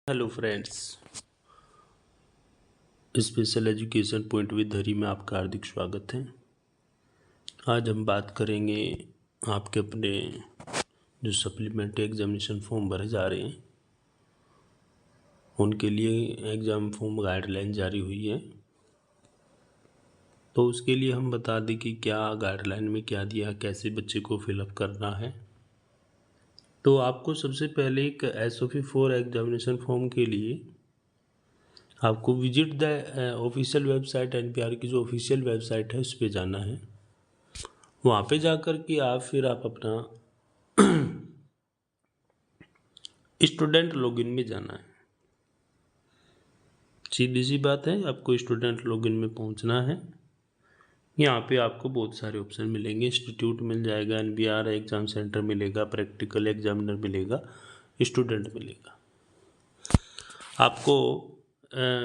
Hello friends, special education point with Hari में आपका हार्दिक स्वागत है। आज हम बात करेंगे आपके अपने जो सप्लीमेंट्री एग्जामिनेशन फॉर्म भरे जा रहे हैं उनके लिए एग्ज़ाम फॉर्म गाइडलाइन जारी हुई है। तो उसके लिए हम बता दें कि क्या गाइडलाइन में क्या दिया, कैसे बच्चे को फिलअप करना है। तो आपको सबसे पहले एक SOP 4 एग्जामिनेशन फॉर्म के लिए आपको visit the official website, NPR की जो ऑफिशियल वेबसाइट है उस पर जाना है। वहाँ पे जाकर के आप अपना स्टूडेंट लॉगिन में जाना है। सीधी सी बात है, आपको स्टूडेंट लॉगिन में पहुँचना है। यहाँ पे आपको बहुत सारे ऑप्शन मिलेंगे। इंस्टीट्यूट मिल जाएगा, NPR एग्ज़ाम सेंटर मिलेगा, प्रैक्टिकल एग्जामिनर मिलेगा, स्टूडेंट मिलेगा। आपको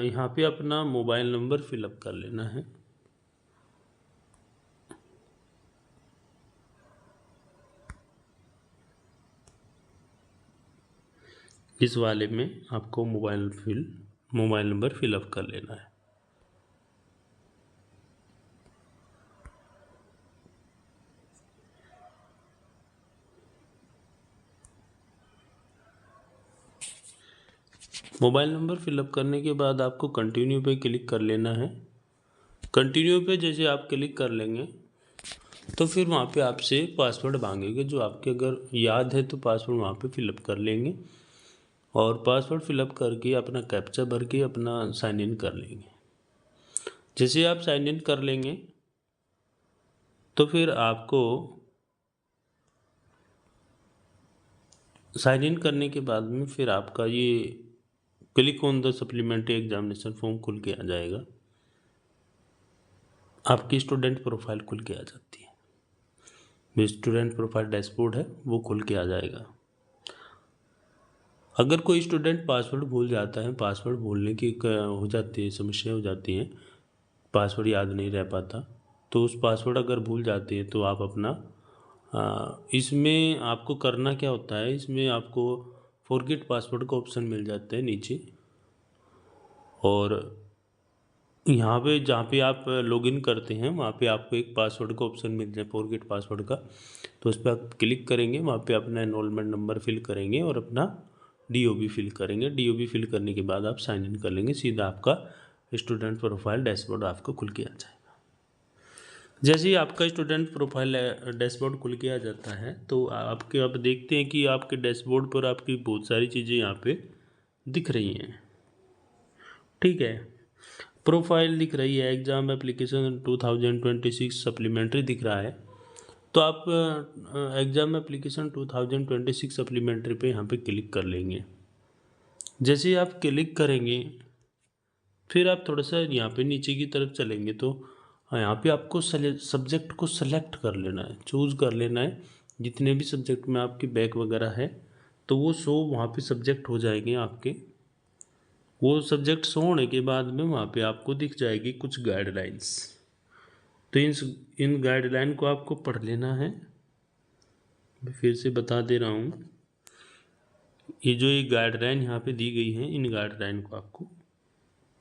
यहाँ पे अपना मोबाइल नंबर फिलअप कर लेना है। इस वाले में आपको मोबाइल नंबर फिलअप कर लेना है। मोबाइल नंबर फिलअप करने के बाद आपको कंटिन्यू पे क्लिक कर लेना है। कंटिन्यू पे जैसे आप क्लिक कर लेंगे तो फिर वहाँ पे आपसे पासवर्ड मांगेंगे, जो आपके अगर याद है तो पासवर्ड वहाँ पे फिलअप कर लेंगे और पासवर्ड फिलअप करके अपना कैप्चा भर के अपना साइन इन कर लेंगे। जैसे आप साइन इन कर लेंगे तो फिर आपको साइन इन करने के बाद में फिर आपका ये click on the supplementary examination form खुल के आ जाएगा। आपकी स्टूडेंट प्रोफाइल खुल के आ जाती है। जो स्टूडेंट प्रोफाइल डैशबोर्ड है वो खुल के आ जाएगा। अगर कोई स्टूडेंट पासवर्ड भूल जाता है, पासवर्ड भूलने की हो जाती है, समस्या हो जाती है, पासवर्ड याद नहीं रह पाता, तो उस पासवर्ड अगर भूल जाते हैं तो आप अपना इसमें आपको करना क्या होता है, इसमें आपको फॉरगेट पासवर्ड का ऑप्शन मिल जाता है नीचे। और यहाँ पे जहाँ पे आप लॉगिन करते हैं वहाँ पे आपको एक पासवर्ड का ऑप्शन मिल जाए, फॉरगेट पासवर्ड का। तो उस पर आप क्लिक करेंगे, वहाँ पे अपना एनरोलमेंट नंबर फिल करेंगे और अपना DOB फिल करेंगे। DOB फिल करने के बाद आप साइन इन कर लेंगे, सीधा आपका स्टूडेंट प्रोफाइल डैशबोर्ड आपको खुल के आ जाएगा। जैसे ही आपका स्टूडेंट प्रोफाइल डैशबोर्ड खुल के आ जाता है तो आप देखते हैं कि आपके डैशबोर्ड पर आपकी बहुत सारी चीज़ें यहाँ पे दिख रही हैं। ठीक है, प्रोफाइल दिख रही है, एग्ज़ाम एप्लीकेशन 2026 सप्लीमेंट्री दिख रहा है। तो आप एग्ज़ाम एप्लीकेशन 2026 सप्लीमेंट्री पे यहाँ पे क्लिक कर लेंगे। जैसे ही आप क्लिक करेंगे फिर आप थोड़ा सा यहाँ पे नीचे की तरफ चलेंगे तो यहाँ पे आपको सब्जेक्ट को सेलेक्ट कर लेना है, चूज़ कर लेना है। जितने भी सब्जेक्ट में आपकी बैक वगैरह है तो वो वहाँ पे सब्जेक्ट हो जाएंगे आपके। वो सब्जेक्ट शो होने के बाद में वहाँ पे आपको दिख जाएगी कुछ गाइडलाइंस। तो इन गाइडलाइन को आपको पढ़ लेना है। मैं फिर से बता दे रहा हूँ, ये गाइडलाइन यहाँ पे दी गई है, इन गाइडलाइन को आपको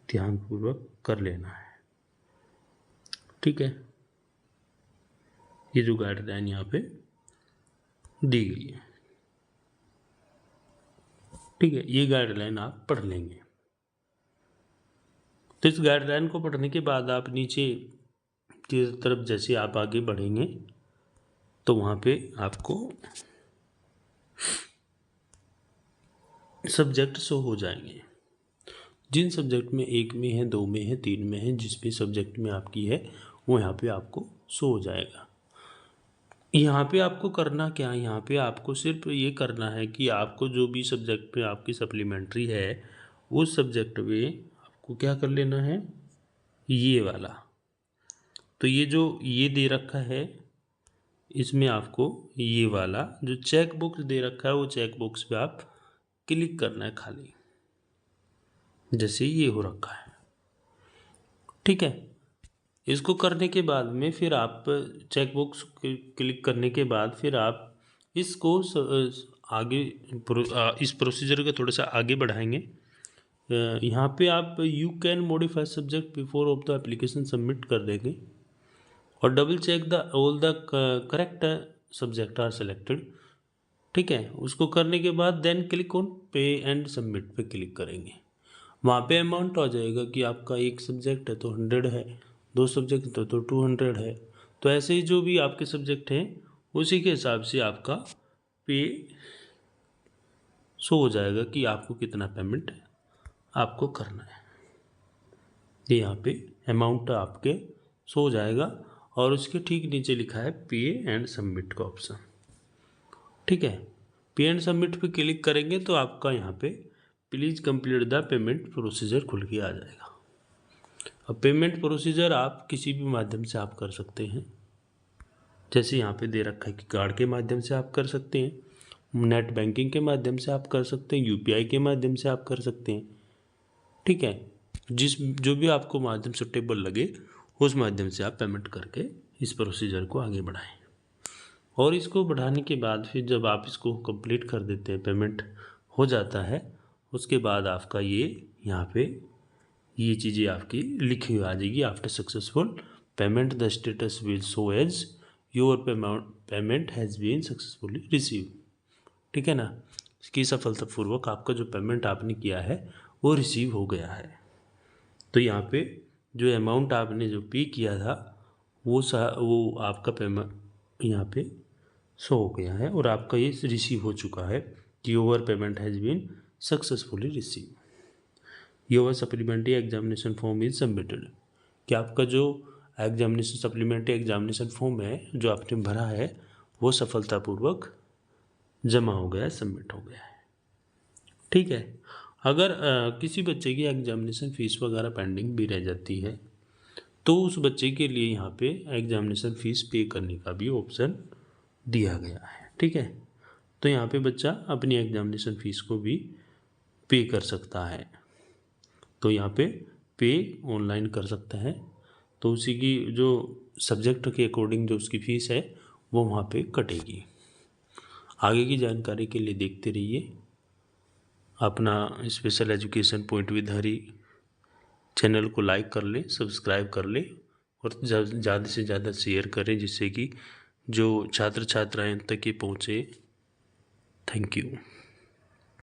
ध्यानपूर्वक कर लेना है। ठीक है, ये जो गाइडलाइन यहाँ पे दी गई है, ठीक है, ये गाइडलाइन आप पढ़ लेंगे। तो इस गाइडलाइन को पढ़ने के बाद आप नीचे की तरफ जैसे आप आगे बढ़ेंगे तो वहाँ पे आपको सब्जेक्ट शो हो जाएंगे। जिन सब्जेक्ट में 1 में है, 2 में है, 3 में है, जिस भी सब्जेक्ट में आपकी है वो यहाँ पे आपको शो हो जाएगा। यहाँ पे आपको करना क्या है, यहाँ पे आपको सिर्फ ये करना है कि आपको जो भी सब्जेक्ट में आपकी सप्लीमेंट्री है उस सब्जेक्ट में आपको क्या कर लेना है, ये वाला। तो ये दे रखा है, इसमें आपको ये वाला जो चेक बॉक्स दे रखा है वो चेक बॉक्स पे आप क्लिक करना है खाली, जैसे ये हो रखा है। ठीक है, इसको करने के बाद में फिर आप चेक बॉक्स क्लिक करने के बाद फिर आप इसको आगे इस प्रोसीजर को थोड़ा सा आगे बढ़ाएंगे। यहाँ पे आप you can modify subject before of the application submit कर देंगे और double check the all the correct subject are selected. ठीक है, उसको करने के बाद then click on pay and submit पे क्लिक करेंगे। वहाँ पे अमाउंट आ जाएगा कि आपका एक सब्जेक्ट है तो 100 है, 2 सब्जेक्ट तो 200 है। तो ऐसे ही जो भी आपके सब्जेक्ट हैं उसी के हिसाब से आपका पे शो हो जाएगा कि आपको कितना पेमेंट आपको करना है। ये यहाँ पे अमाउंट आपके शो हो जाएगा और उसके ठीक नीचे लिखा है पे एंड सबमिट का ऑप्शन। ठीक है, पे एंड सबमिट पे क्लिक करेंगे तो आपका यहाँ पे please complete the payment procedure खुल के आ जाएगा। अब पेमेंट प्रोसीजर आप किसी भी माध्यम से आप कर सकते हैं, जैसे यहाँ पे दे रखा है कि कार्ड के माध्यम से आप कर सकते हैं, नेट बैंकिंग के माध्यम से आप कर सकते हैं, यूपीआई के माध्यम से आप कर सकते हैं। ठीक है, जो भी आपको माध्यम सुटेबल लगे उस माध्यम से आप पेमेंट करके इस प्रोसीजर को आगे बढ़ाएं। और इसको बढ़ाने के बाद फिर जब आप इसको कंप्लीट कर देते हैं, पेमेंट हो जाता है, उसके बाद आपका ये यहाँ पे ये चीज़ें आपकी लिखी हुई आ जाएगी। After successful payment the status will show as your payment has been successfully receive. ठीक है ना, इसकी सफलतापूर्वक आपका जो पेमेंट आपने किया है वो रिसीव हो गया है। तो यहाँ पे जो अमाउंट आपने जो पे किया था वो आपका पेमेंट यहाँ पे शो हो गया है और आपका ये रिसीव हो चुका है कि your payment has been successfully receive. Your supplementary examination form is submitted, कि आपका जो एग्जामिनेशन सप्लीमेंट्री एग्जामिनेशन फॉर्म है जो आपने भरा है वो सफलतापूर्वक जमा हो गया है, सबमिट हो गया है। ठीक है, अगर किसी बच्चे की एग्जामिनेशन फ़ीस वगैरह पेंडिंग भी रह जाती है तो उस बच्चे के लिए यहाँ पे एग्जामिनेशन फ़ीस पे करने का भी ऑप्शन दिया गया है। ठीक है, तो यहाँ पे बच्चा अपनी एग्जामिनेशन फ़ीस को भी पे कर सकता है। तो यहाँ पे ऑनलाइन कर सकता है, तो उसी की जो सब्जेक्ट के अकॉर्डिंग जो उसकी फ़ीस है वो वहाँ पे कटेगी। आगे की जानकारी के लिए देखते रहिए अपना special education point with Hari channel को लाइक कर लें, सब्सक्राइब कर लें और ज़्यादा से ज़्यादा शेयर करें जिससे कि जो छात्र छात्राएं तक ये पहुँचे। Thank you.